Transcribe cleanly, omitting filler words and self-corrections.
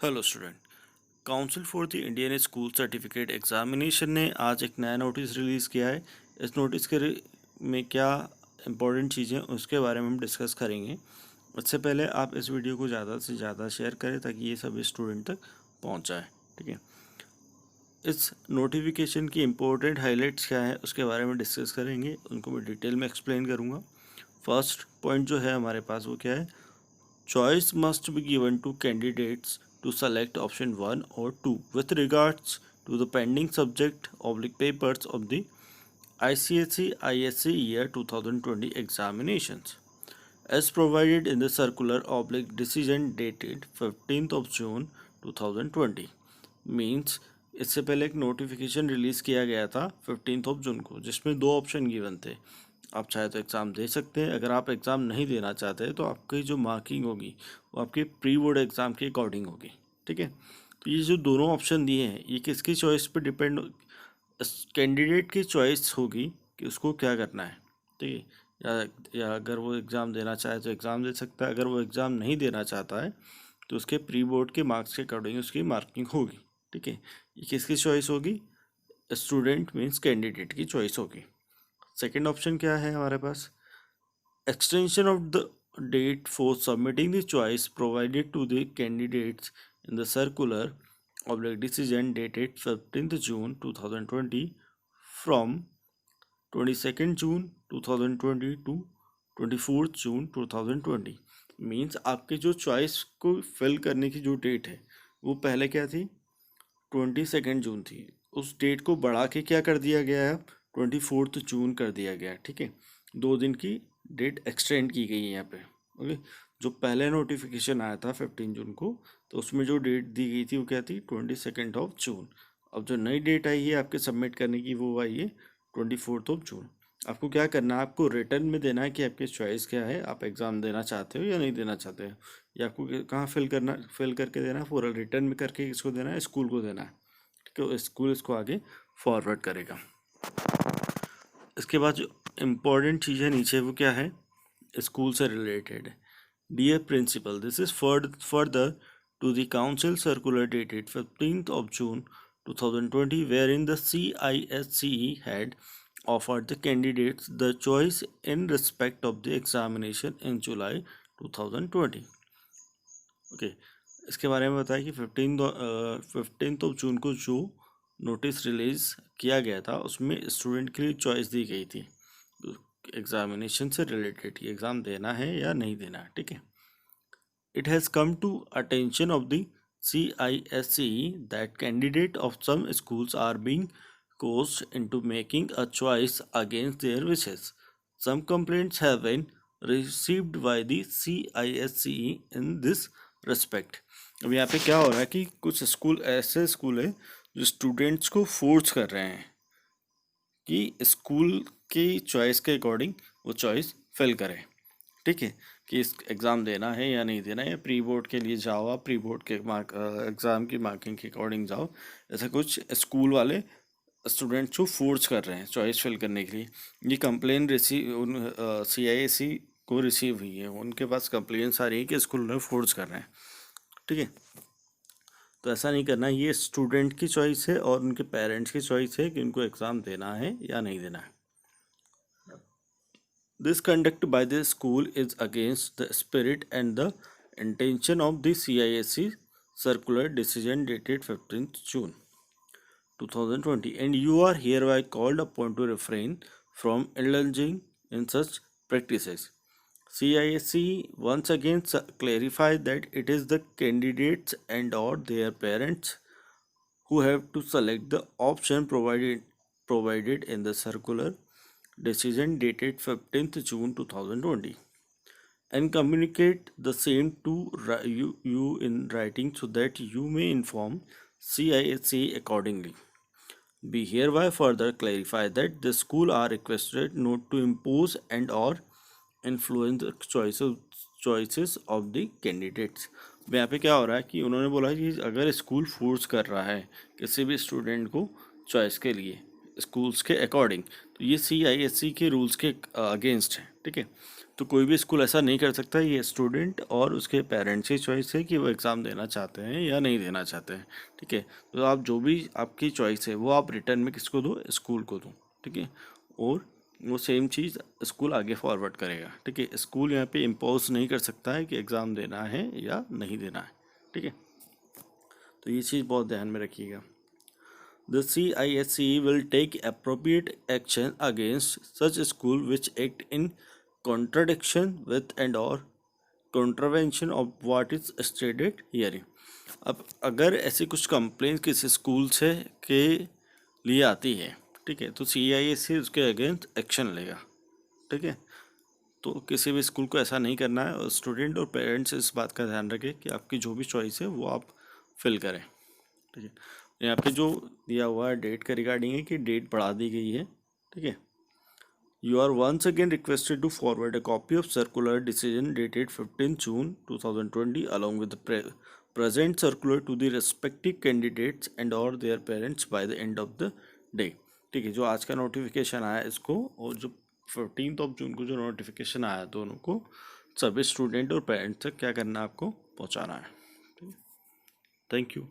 Hello student. Council for the Indian school certificate examination ने आज एक नया नोटिस रिलीज़ किया है। इस नोटिस के में क्या इम्पोर्टेंट चीज़ें उसके बारे में हम डिस्कस करेंगे। उससे पहले आप इस वीडियो को ज़्यादा से ज़्यादा शेयर करें ताकि ये सभी स्टूडेंट तक पहुँच जाए। ठीक है, इस नोटिफिकेशन की इम्पोर्टेंट हाईलाइट्स क्या है उसके बारे में डिस्कस करेंगे, उनको मैं डिटेल में एक्सप्लेन करूँगा। फर्स्ट पॉइंट जो है हमारे पास वो क्या है, choice must be given to candidates to select option 1 or 2 with regards to the pending subject/papers of the ICSE ISC year 2020 examinations as provided in the circular/decision dated 15th of June 2020। Means इससे पहले एक notification release किया गया था 15 जून को, जिसमें दो option given थे। आप चाहे तो एग्ज़ाम दे सकते हैं, अगर आप एग्ज़ाम नहीं देना चाहते तो आपकी जो मार्किंग होगी वो आपके प्री बोर्ड एग्ज़ाम के अकॉर्डिंग होगी। ठीक है, तो ये जो दोनों ऑप्शन दिए हैं ये किसकी चॉइस पे डिपेंड, कैंडिडेट की चॉइस होगी कि उसको क्या करना है। ठीक है, या अगर वो एग्ज़ाम देना चाहे तो एग्ज़ाम दे सकता है, अगर वो एग्ज़ाम नहीं देना चाहता है तो उसके प्री बोर्ड के मार्क्स के अकॉर्डिंग उसकी मार्किंग होगी। ठीक है, ये किसकी चॉइस होगी, स्टूडेंट मीन्स कैंडिडेट की चॉइस होगी। सेकेंड ऑप्शन क्या है हमारे पास, extension of the date for submitting the choice provided to the candidates in the circular/decision dated 15th June 2020 from 22nd June 2020 to 24th June 2020। Means आपके जो choice को fill करने की जो डेट है वो पहले क्या थी, 22 जून थी, उस डेट को बढ़ा के क्या कर दिया गया है, 24 जून कर दिया गया है। ठीक है, 2 दिन की डेट एक्सटेंड की गई है यहाँ पे। ओके, जो पहले नोटिफिकेशन आया था 15 जून को, तो उसमें जो डेट दी गई थी वो क्या थी, 22 जून। अब जो नई डेट आई है आपके सबमिट करने की वो आई है 24 जून। आपको क्या करना है, आपको रिटर्न में देना है कि आपकी चॉइस क्या है, आप एग्ज़ाम देना चाहते हो या नहीं देना चाहते हो, या आपको कहाँ फिल करके देना है, पूरा रिटर्न में करके किसको देना है, स्कूल को देना है। ठीक है, स्कूल इसको आगे फॉरवर्ड करेगा। इसके बाद जो इम्पोर्टेंट चीज़ है नीचे वो क्या है, स्कूल से related. Dear principal, this is further to the council circular dated 15th June 2020 wherein the CISCE had offered the candidates the choice in respect of the examination in July 2020। Okay, इसके बारे में बताया कि 15th जून को जो notice release किया गया था उसमें स्टूडेंट के लिए चॉइस दी गई थी एग्जामिनेशन से रिलेटेड, ये एग्ज़ाम देना है या नहीं देना है। ठीक है, it has come to attention of the CISCE that candidate of some schools are being coerced into making a choice against their wishes. Some complaints have been received by the CISCE in this respect। अब यहाँ पे क्या हो रहा है कि कुछ school ऐसे स्कूल है जो स्टूडेंट्स को फोर्स कर रहे हैं कि स्कूल की चॉइस के अकॉर्डिंग वो चॉइस फिल करें। ठीक है, कि इस एग्ज़ाम देना है या नहीं देना है, या प्री बोर्ड के लिए जाओ, आप प्री बोर्ड के एग्ज़ाम की मार्किंग के अकॉर्डिंग जाओ। ऐसा कुछ स्कूल वाले स्टूडेंट्स को फोर्स कर रहे हैं चॉइस फिल करने के लिए। ये कंप्लेन CISCE को रिसीव हुई है, उनके पास कंप्लेंट्स आ रही है कि स्कूल में फोर्स कर रहे हैं। ठीक है, तो ऐसा नहीं करना, ये स्टूडेंट की चॉइस है और उनके पेरेंट्स की चॉइस है कि उनको एग्ज़ाम देना है या नहीं देना है। This conduct by the school is against the spirit and the intention of the CISC circular decision dated 15th June 2020, and you are hereby called upon to refrain from indulging in such practices. CISC once again clarified that it is the candidates and or their parents who have to select the option provided in the circular decision dated 15th June 2020 and communicate the same to you in writing so that you may inform CISC accordingly. Be hereby further clarify that the school are requested not to impose and or influence the choices of the candidates। यहाँ पे क्या हो रहा है कि उन्होंने बोला कि अगर स्कूल फोर्स कर रहा है किसी भी स्टूडेंट को चॉइस के लिए, स्कूल्स के अकॉर्डिंग। तो ये CISE के रूल्स के अगेंस्ट है, ठीक है। तो कोई भी स्कूल ऐसा नहीं कर सकता, ये स्टूडेंट और उसके पेरेंट्स की चॉइस है कि वो एग्ज़ाम देना चाहते हैं या नहीं देना चाहते हैं, ठीक है। तो आप जो भी आपकी चॉइस है वो आप रिटर्न में किसको दो, स्कूल को दो, ठीक है। और वो सेम चीज़ स्कूल आगे फॉरवर्ड करेगा, ठीक है। स्कूल यहाँ पे इम्पोज नहीं कर सकता है कि एग्ज़ाम देना है या नहीं देना है, ठीक है। तो ये चीज़ बहुत ध्यान में रखिएगा। The CISE will take appropriate action against such school which act in contradiction with and/or contravention of what is stated herein। अब अगर ऐसी कुछ कंप्लेंट किसी स्कूल से के लिए आती है, ठीक है, तो CISE उसके अगेंस्ट एक्शन लेगा, ठीक है। तो किसी भी स्कूल को ऐसा नहीं करना है, और स्टूडेंट और पेरेंट्स इस बात का ध्यान रखें कि आपकी जो भी चॉइस है वो आप फिल करें, ठीक है। यहाँ पे जो दिया हुआ है डेट के रिगार्डिंग है कि डेट बढ़ा दी गई है, ठीक है। You are once again requested to forward a copy of circular decision dated 15 June 2020 along with the present circular to the respective candidates and or their parents by the end of the day। ठीक है, जो आज का notification आया इसको, और जो 15 जून को जो नोटिफिकेशन आया, दोनों को सभी स्टूडेंट और पेरेंट्स तक क्या करना है, आपको पहुँचाना है, ठीक है। Thank you.